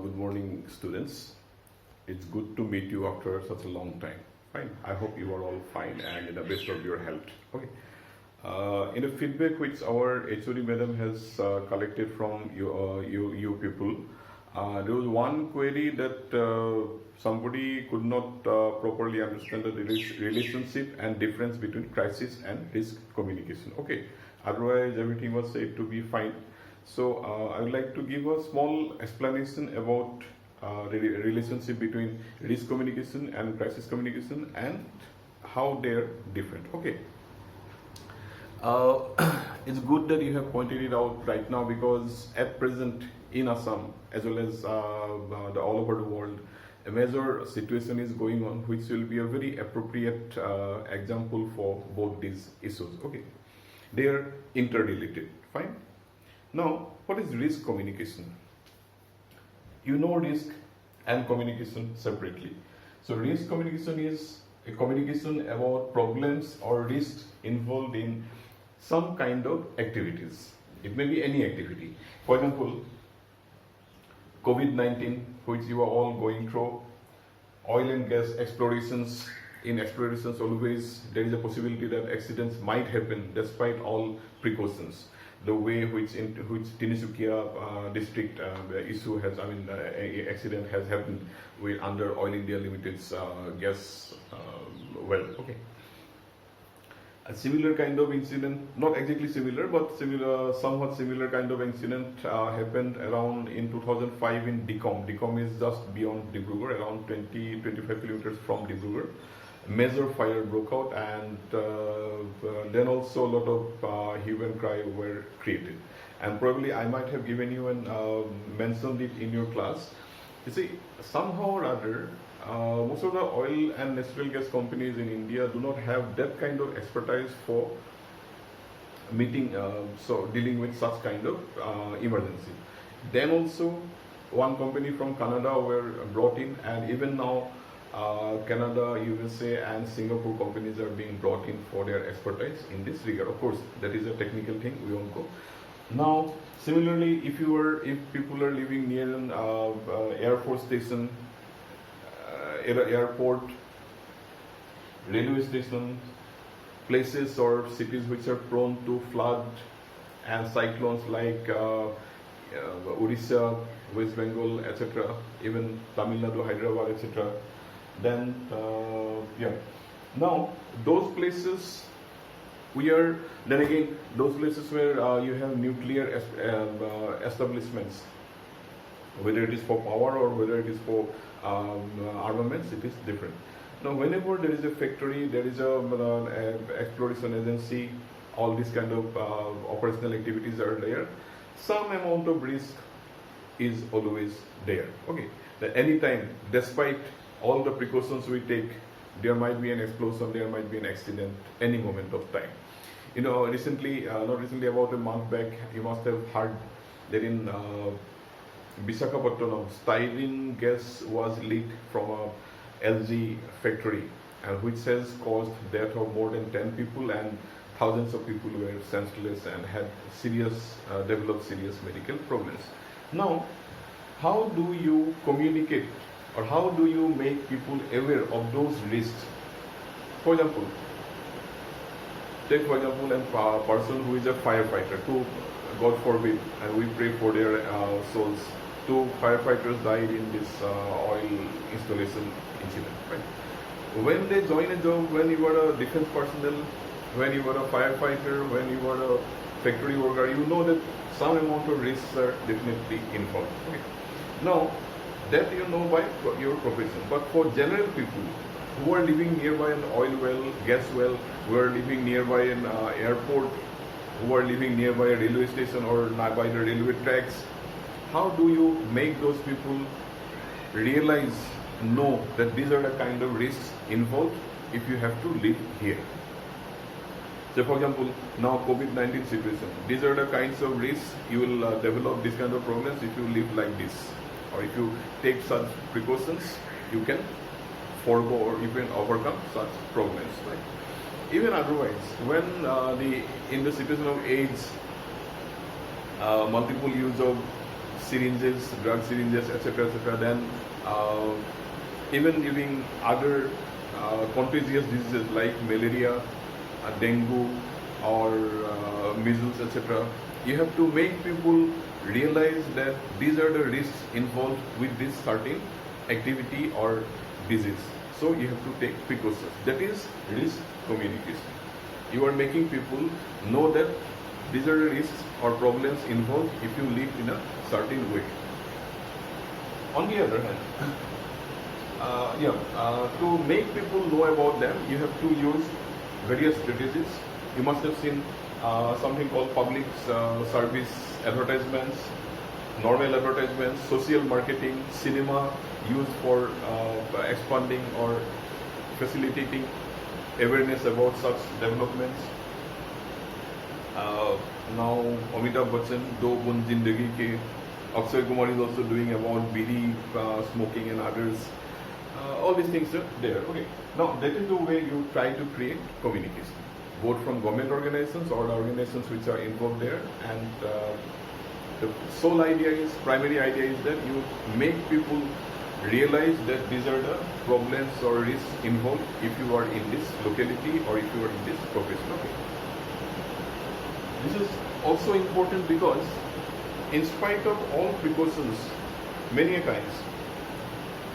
Good morning, students. It's good to meet you after such a long time. Fine. I hope you are all fine and in the best of your health. Okay. In a feedback which our HOD madam has collected from you people, there was one query that somebody could not properly understand the relationship and difference between crisis and risk communication. Okay. Otherwise, everything was said to be fine. So I would like to give a small explanation about the relationship between risk communication and crisis communication and how they're different. Okay. It's good that you have pointed it out right now because at present in Assam as well as all over the world, a major situation is going on which will be a very appropriate example for both these issues. Okay. They are interrelated. Fine. Now, what is risk communication? You know risk and communication separately. So, risk communication is a communication about problems or risks involved in some kind of activities. It may be any activity. For example, COVID-19, which you are all going through, oil and gas explorations. In explorations, always there is a possibility that accidents might happen despite all precautions. The way which Tinsukia district issue has, accident has happened with under Oil India Limited's gas well. Okay. A similar kind of incident, not exactly similar, but somewhat similar kind of incident happened around in 2005 in Dikhom. Dikhom is just beyond Dibrugarh, around 20-25 kilometers from Dibrugarh. Major fire broke out, and then also a lot of hue and cry were created. And probably I might have given you and mentioned it in your class. You see, somehow or other, most of the oil and natural gas companies in India do not have that kind of expertise for dealing with such kind of emergency. Then also, one company from Canada were brought in, and even now, Canada, USA, and Singapore companies are being brought in for their expertise in this regard. Of course, that is a technical thing. We won't go. Now, similarly, if people are living near an Air Force station, airport, railway station, places or cities which are prone to flood and cyclones like Odisha, West Bengal, etc., even Tamil Nadu, Hyderabad, etc. Then, now those places those places where you have nuclear establishments, whether it is for power or whether it is for armaments, it is different. Now, whenever there is a factory, there is a exploration agency, all these kind of operational activities are there. Some amount of risk is always there. Okay, that any time, despite all the precautions we take, there might be an explosion, there might be an accident, any moment of time. You know, not recently, about a month back, you must have heard that in Visakhapatnam, styrene gas was leaked from a LG factory, and which has caused death of more than 10 people, and thousands of people were senseless and had developed serious medical problems. Now, how do you communicate or how do you make people aware of those risks? For example, take a person who is a firefighter, God forbid, and we pray for their souls. 2 firefighters died in this oil installation incident. Right? When they join a job, when you are a defense personnel, when you are a firefighter, when you are a factory worker, you know that some amount of risks are definitely involved. Okay. Now, that you know by your profession. But for general people who are living nearby an oil well, gas well, who are living nearby an airport, who are living nearby a railway station or by the railway tracks, how do you make those people know that these are the kind of risks involved if you have to live here? So, for example, now COVID-19 situation, these are the kinds of risks you will develop these kind of problems if you live like this. Or if you take such precautions, you can forego or you can overcome such problems. Right? Even otherwise, when in the situation of AIDS, multiple use of syringes, drug syringes, etc., etc. Then even giving other contagious diseases like malaria, dengue, or measles, etc. You have to make people realize that these are the risks involved with this certain activity or disease. So you have to take precautions. That is risk communication. You are making people know that these are the risks or problems involved if you live in a certain way. On the other hand, to make people know about them, you have to use various strategies. You must have seen something called public service advertisements, normal advertisements, social marketing, cinema used for expanding or facilitating awareness about such developments. Now Amitabh Bachchan, Do Bun Zindagi Ke, Akshay Kumar is also doing about bidi smoking and others. All these things are there. Okay. Now that is the way you try to create communication, both from government organizations or the organizations which are involved there. And the sole idea is, primary idea is that you make people realize that these are the problems or risks involved if you are in this locality or if you are in this profession. Okay. This is also important because in spite of all precautions, many times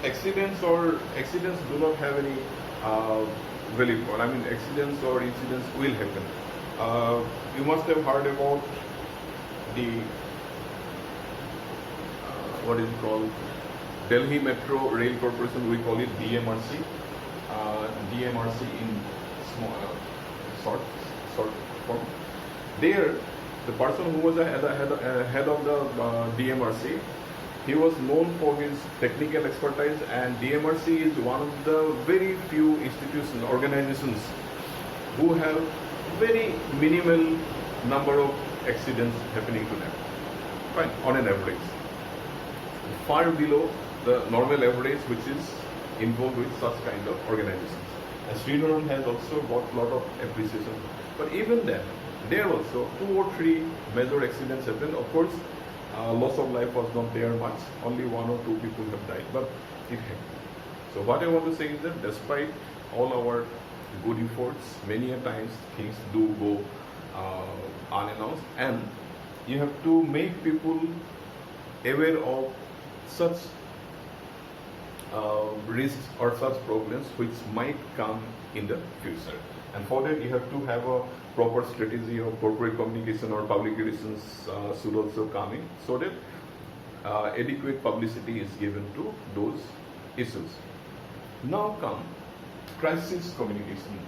accidents do not have any valid cause. I mean, accidents or incidents will happen. You must have heard about the what is it called? Delhi Metro Rail Corporation. We call it DMRC. DMRC in small short form. There, the person who was head of the DMRC, he was known for his technical expertise, and DMRC is one of the very few institutions, organizations who have very minimal number of accidents happening to them. Fine, on an average. Far below the normal average which is involved with such kind of organizations. And Srinaran has also got a lot of appreciation. But even then, there also 2 or 3 major accidents happened. Of course, loss of life was not there much. Only 1 or 2 people have died, but it happened. So what I want to say is that despite all our good efforts, many a times things do go unannounced, and you have to make people aware of such risks or such problems which might come in the future. And for that, you have to have a proper strategy of corporate communication or public relations should also come in, so that adequate publicity is given to those issues. Now come crisis communication.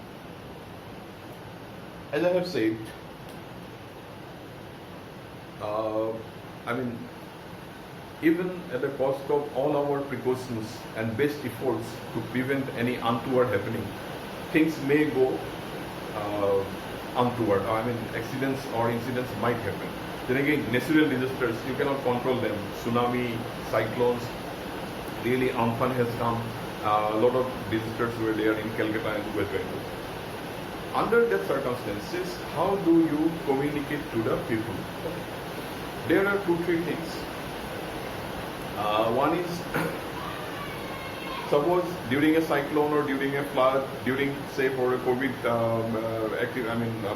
As I have said, even at the cost of all our precautions and best efforts to prevent any untoward happening, things may go untoward. Accidents or incidents might happen. Then again, natural disasters, you cannot control them. Tsunami, cyclones, really Amphan has come. A lot of disasters were there in Calcutta and West Bengal. Under that circumstances, how do you communicate to the people? There are 2-3 things. One is, suppose during a cyclone or during a flood, during say for a COVID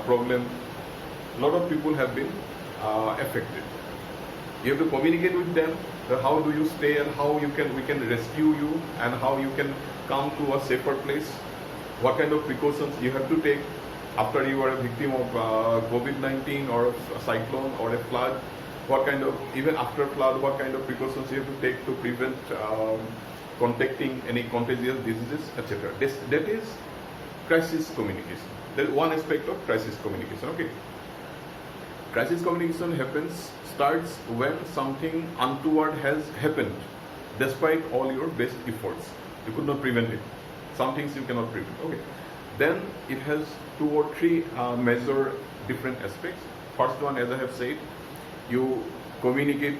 problem, a lot of people have been affected. You have to communicate with them how do you stay and how we can rescue you and how you can come to a safer place. What kind of precautions you have to take after you are a victim of COVID-19 or a cyclone or a flood. What kind of, even after flood, what kind of precautions you have to take to prevent contacting any contagious diseases, etc. That is crisis communication. That is one aspect of crisis communication. Okay. Crisis communication starts when something untoward has happened, despite all your best efforts. You could not prevent it. Some things you cannot prevent. Okay. Then it has 2 or 3 major different aspects. First one, as I have said, you communicate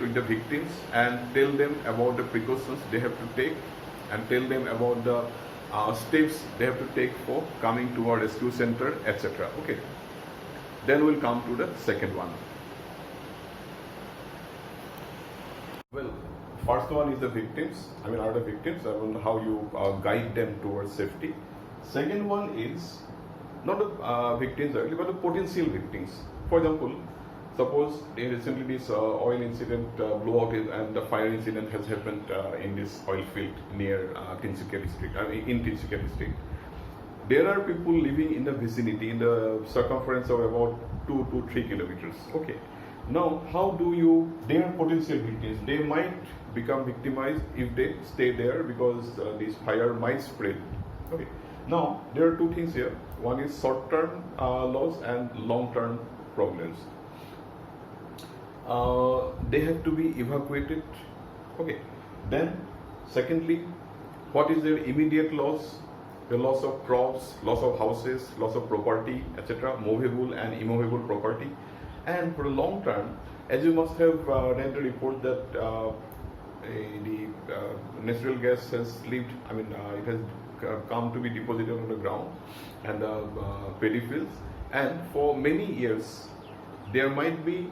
with the victims and tell them about the precautions they have to take and tell them about the steps they have to take for coming to a rescue center, etc. Okay. Then we'll come to the second one. Well, first one is the victims. I mean, are the victims, and how you guide them towards safety. Second one is not the victims only, but the potential victims. For example, suppose recently this oil incident blew out and the fire incident has happened in this oil field near Tinsukia district, in Tinsukia district. There are people living in the vicinity, in the circumference of about 2 to 3 kilometers. Okay. Now, how do you, they are potential victims. They might become victimized if they stay there because this fire might spread. Okay. Now, there are two things here. One is short-term loss and long-term problems. They have to be evacuated. Okay. Then, secondly, what is their immediate loss? The loss of crops, loss of houses, loss of property, etc., movable and immovable property. And for the long term, as you must have read the report that the natural gas has lived, it has come to be deposited on the ground and paddy fields. And for many years, there might be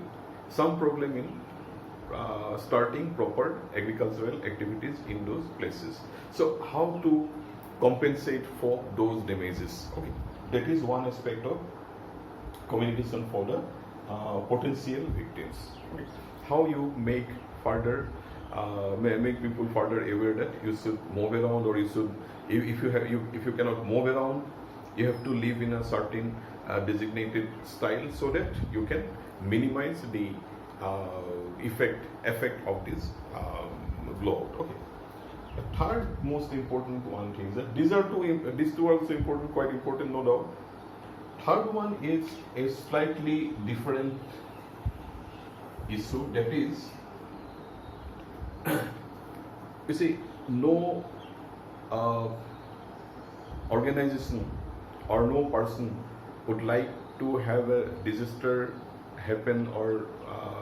some problem in starting proper agricultural activities in those places. So how to compensate for those damages? Okay, that is one aspect of communication for the potential victims. Okay. How you make further make people further aware that you should move around, or you should, if you cannot move around, you have to live in a certain designated style so that you can minimize the effect of this blowout. Okay. The third most important one thing is that these two are also important, quite important, no doubt. Third one is a slightly different issue, that is, you see, no organization or no person would like to have a disaster happen, or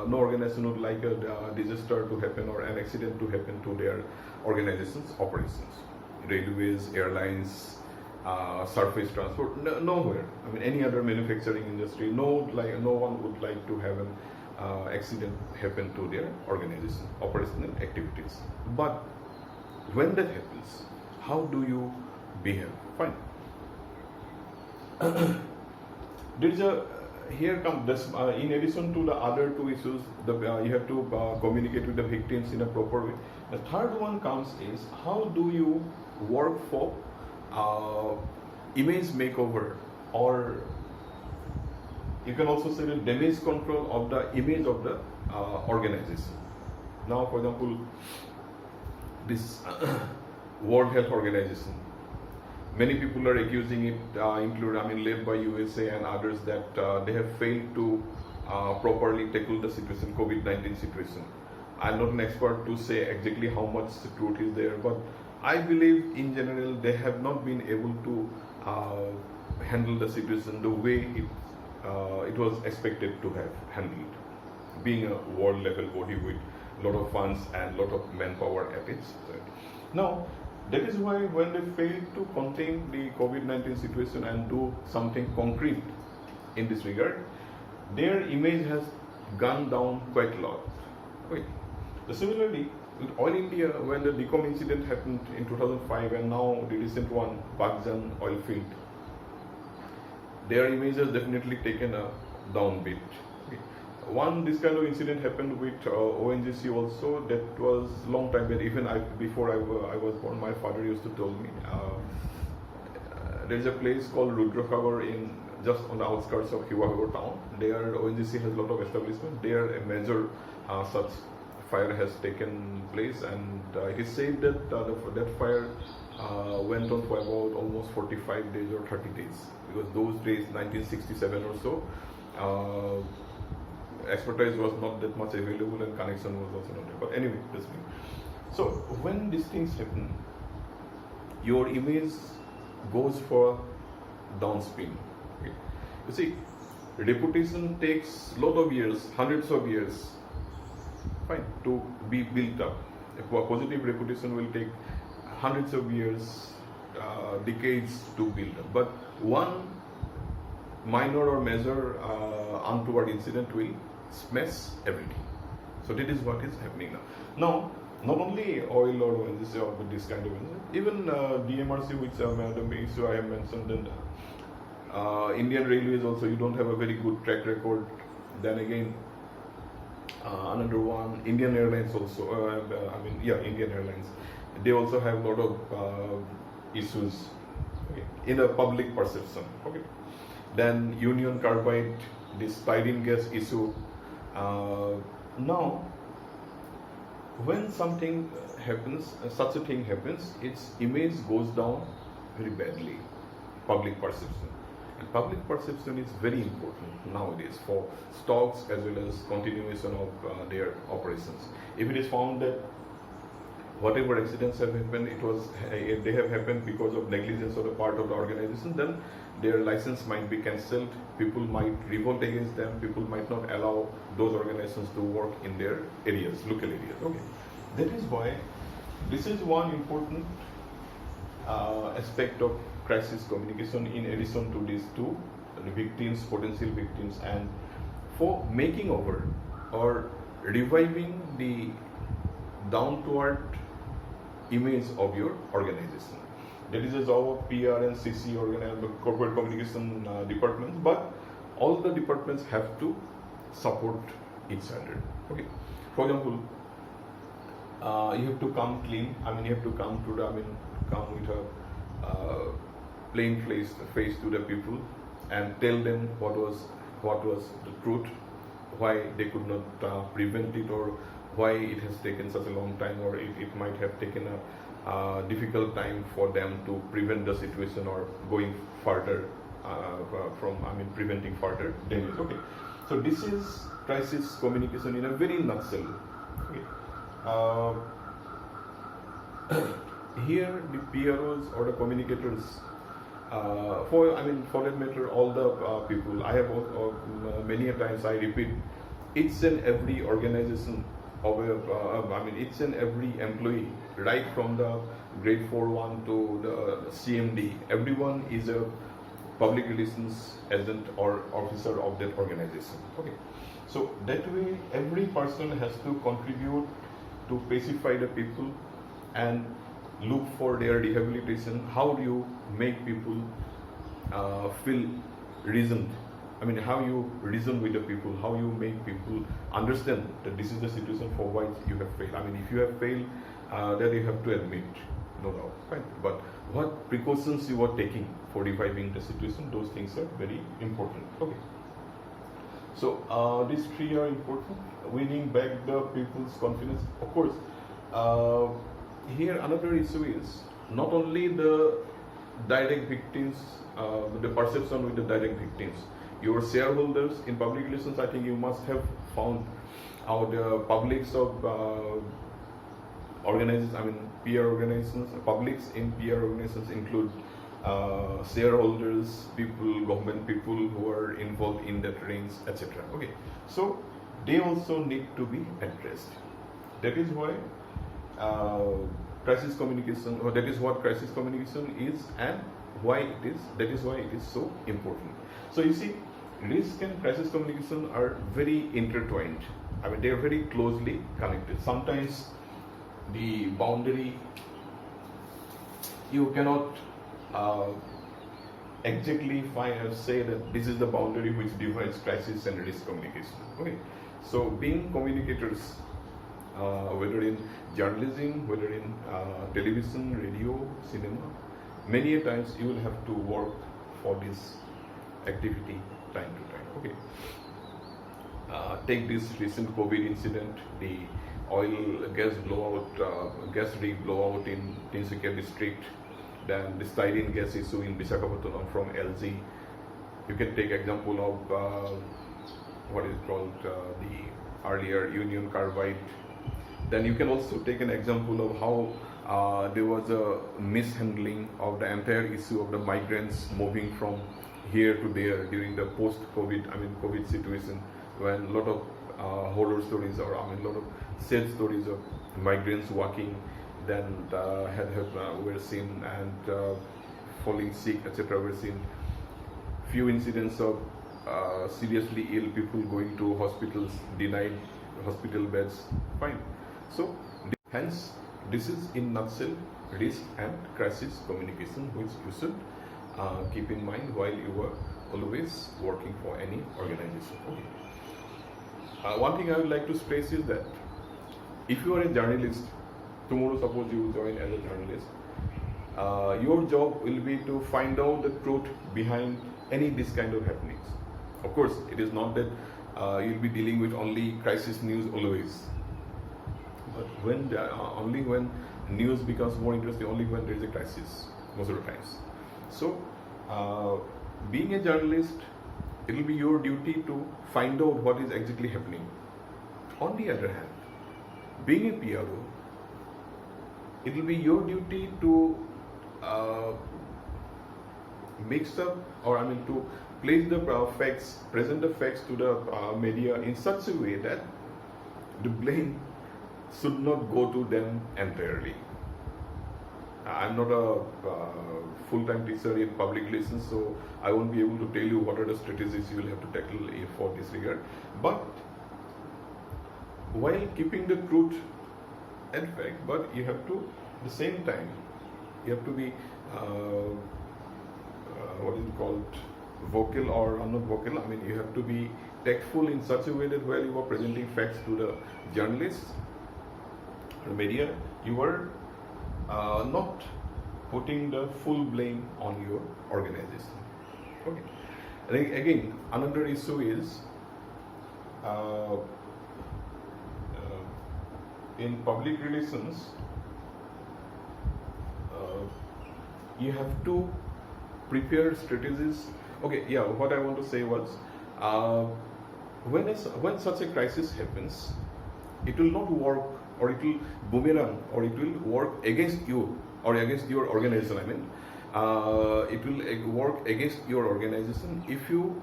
no organization would like a disaster to happen or an accident to happen to their organization's operations. Railways, airlines, surface transport, nowhere. I mean, any other manufacturing industry, no one would like to have an accident happen to their organization, operational activities. But when that happens, how do you behave? Fine. There is here comes this, in addition to the other two issues, you have to communicate with the victims in a proper way. The third one comes is, how do you work for image makeover, or you can also say the damage control of the image of the organization. Now, for example, this World Health Organization, many people are accusing it, led by USA and others, that they have failed to properly tackle the situation, COVID-19 situation. I'm not an expert to say exactly how much truth is there, but I believe in general they have not been able to handle the situation the way it was expected to have handled, being a world level body with a lot of funds and a lot of manpower at its side. Now, that is why when they fail to contain the COVID-19 situation and do something concrete in this regard, their image has gone down quite a lot. Okay. Similarly, with Oil India, when the DECOM incident happened in 2005 and now the recent one, Baghjan oil field, their image has definitely taken a downbeat. Okay. One this kind of incident happened with ONGC also. That was long time back. Even before I was born, my father used to tell me there is a place called Rudrasagar in just on the outskirts of Hiwagor town. There ONGC has a lot of establishment. There a major such fire has taken place, and it is said that that fire went on for about almost 45 days or 30 days, because those days, 1967 or so, expertise was not that much available and connection was also not there. But anyway, that's me. So when these things happen, your image goes for downspin. Okay. You see, reputation takes a lot of years, hundreds of years, fine, to be built up. A positive reputation will take hundreds of years, decades to build up. But one minor or major untoward incident will smash everything. So that is what is happening now. Now, not only oil or this kind of even DMRC, which Madam issue I have mentioned, and Indian Railways also, you don't have a very good track record. Then again, another one, Indian Airlines also. Indian Airlines. They also have a lot of issues, okay, in the public perception. Okay. Then Union Carbide, this styrene gas issue. Now, when something happens, such a thing happens, its image goes down very badly. Public perception. And public perception is very important nowadays for stocks as well as continuation of their operations. If it is found that whatever accidents have happened, they have happened because of negligence on the part of the organization, then their license might be cancelled. People might revolt against them. People might not allow those organizations to work in their areas, local areas. Okay, that is why this is one important aspect of crisis communication, in addition to these two, the victims, potential victims, and for making over or reviving the down-to-earth image of your organization. That is a job of PR and CC, corporate communication departments, but all the departments have to support each other. Okay. For example, you have to come clean. You have to come with a plain face to the people and tell them what was the truth, why they could not prevent it, or why it has taken such a long time, or it might have taken a difficult time for them to prevent the situation or going further preventing further damage. Okay, so this is crisis communication in a very nutshell. Okay. Here the PROs or the communicators, for that matter, all the people, I have many a times I repeat, each and every organization each and every employee, right from the grade 4-1 to the CMD, everyone is a public relations agent or officer of that organization. Okay, so that way every person has to contribute to pacify the people and look for their rehabilitation. How do you make people feel reasoned? How you reason with the people, how you make people understand that this is the situation for why you have failed. If you have failed, then you have to admit, no doubt, fine. But what precautions you are taking for reviving the situation, those things are very important. Okay. So these three are important. Winning back the people's confidence. Of course, here another issue is not only the direct victims, the perception with the direct victims. Your shareholders in public relations, I think you must have found out the publics of organizations, PR organizations, publics in PR organizations include shareholders, people, government people who are involved in that range, etc. Okay, so they also need to be addressed. That is why crisis communication, or that is what crisis communication is, and why it is. That is why it is so important. So you see, risk and crisis communication are very intertwined. They are very closely connected. Sometimes the boundary, you cannot exactly say that this is the boundary which divides crisis and risk communication. Okay, so being communicators, whether in journalism, whether in television, radio, cinema, many a times you will have to work for this activity time to time. Okay. Take this recent COVID incident, the oil gas gas rig blowout in Tinsukia district, then the styrene gas issue in Visakhapatnam from LG. You can take example of what is called the earlier Union Carbide. Then you can also take an example of how there was a mishandling of the entire issue of the migrants moving from here to there during the post-COVID, COVID situation, when a lot of horror stories, or a lot of sad stories of migrants walking, then were seen, and falling sick, etc. were seen. Few incidents of seriously ill people going to hospitals, denied hospital beds, fine. So hence this is in nutshell risk and crisis communication, which you should keep in mind while you are always working for any organization. Okay. One thing I would like to stress is that if you are a journalist, tomorrow suppose you join as a journalist, your job will be to find out the truth behind any this kind of happenings. Of course, it is not that you'll be dealing with only crisis news always, but when only when news becomes more interesting, only when there is a crisis most of the times. So, being a journalist, it will be your duty to find out what is exactly happening. On the other hand, being a PRO, it will be your duty to mix up, or to place the facts, present the facts to the media in such a way that the blame should not go to them entirely. I'm not a full-time teacher in public relations, so I won't be able to tell you what are the strategies you will have to tackle for this regard. But while keeping the truth and fact, but you have to, at the same time, you have to be what is it called, vocal or not vocal. You have to be tactful in such a way that while you are presenting facts to the journalists, the media, you are not putting the full blame on your organization. Okay. And again, another issue is in public relations, you have to prepare strategies. Okay, yeah, what I want to say was, when such a crisis happens, it will not work, or it will boomerang, or it will work against you or against your organization. It will work against your organization if you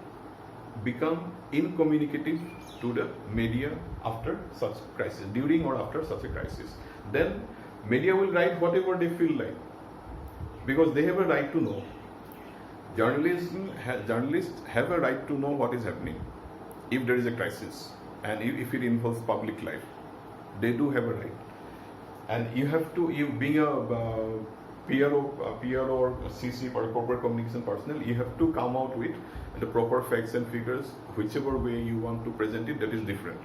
become incommunicative to the media after such crisis, during or after such a crisis. Then media will write whatever they feel like, because they have a right to know. Journalists have a right to know what is happening if there is a crisis, and if it involves public life. They do have a right, and you have to, being a PRO or CC or corporate communication personnel, you have to come out with the proper facts and figures, whichever way you want to present it. That is different,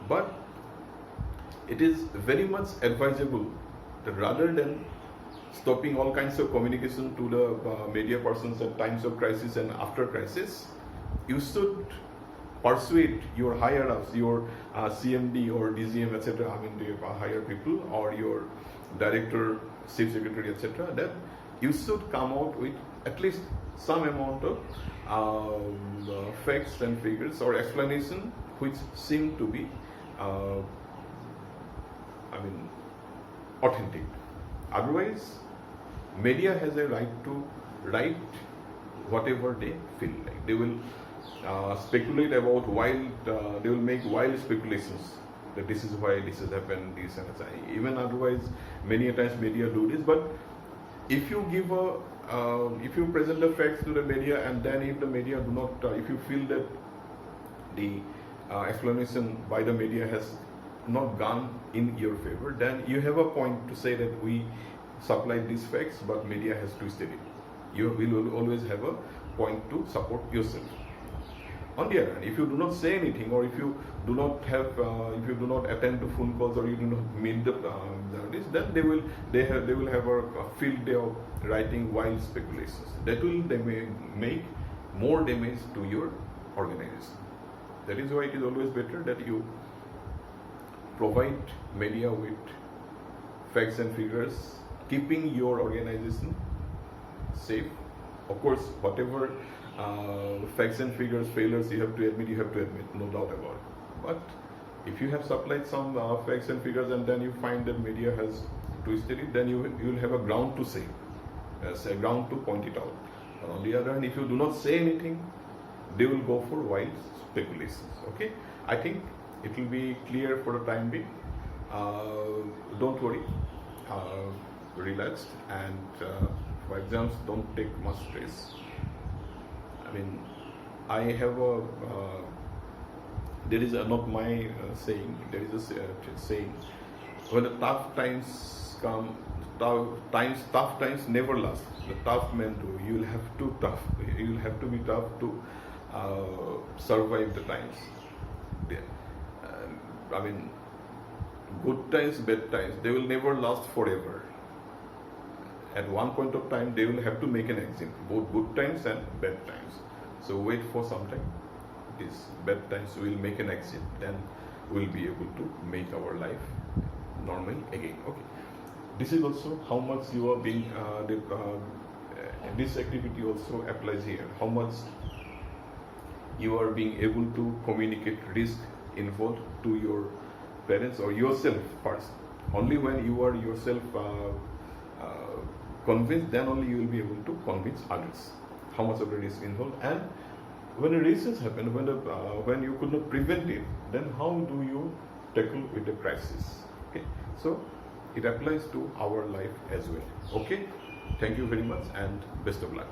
but it is very much advisable that rather than stopping all kinds of communication to the media persons at times of crisis and after crisis, you should persuade your higher ups, your CMD or DGM, etc. The higher people, or your director, chief secretary, etc. that you should come out with at least some amount of facts and figures or explanation which seem to be authentic. Otherwise, media has a right to write whatever they feel like. They will speculate about they will make wild speculations that this is why this has happened, this and that. Even otherwise, many a times media do this. But if you give if you present the facts to the media, and then if the media do not, if you feel that the explanation by the media has not gone in your favor, then you have a point to say that we supplied these facts, but media has twisted it. You will always have a point to support yourself. On the other hand, if you do not say anything, or if you do not have, if you do not attend to phone calls, or you do not meet the journalists, then they will have a field day of writing wild speculations. That will make more damage to your organization. That is why it is always better that you provide media with facts and figures, keeping your organization safe. Of course, whatever facts and figures, failures you have to admit, no doubt about it. But if you have supplied some facts and figures, and then you find that media has twisted it, then you will have a ground to say, a ground to point it out. But on the other hand, if you do not say anything, they will go for wild speculations. Okay, I think it will be clear for the time being. Don't worry, relax, and for exams, don't take much stress. I have a There is not my saying. There is a saying: when the tough times come, tough times never last. The tough men do. You will have to tough. You will have to be tough to survive the times. I mean, good times, bad times, they will never last forever. At one point of time, they will have to make an exit, both good times and bad times. So wait for some time. These bad times will make an exit, then we'll be able to make our life normal again. Okay. This is also how much you are being. This activity also applies here. How much you are being able to communicate risk involved to your parents or yourself first. Only when you are yourself convinced, then only you will be able to convince others. How much of the risk involved, and when a crisis happens, when you could not prevent it, then how do you tackle with the crisis? Okay, so it applies to our life as well. Okay, thank you very much and best of luck.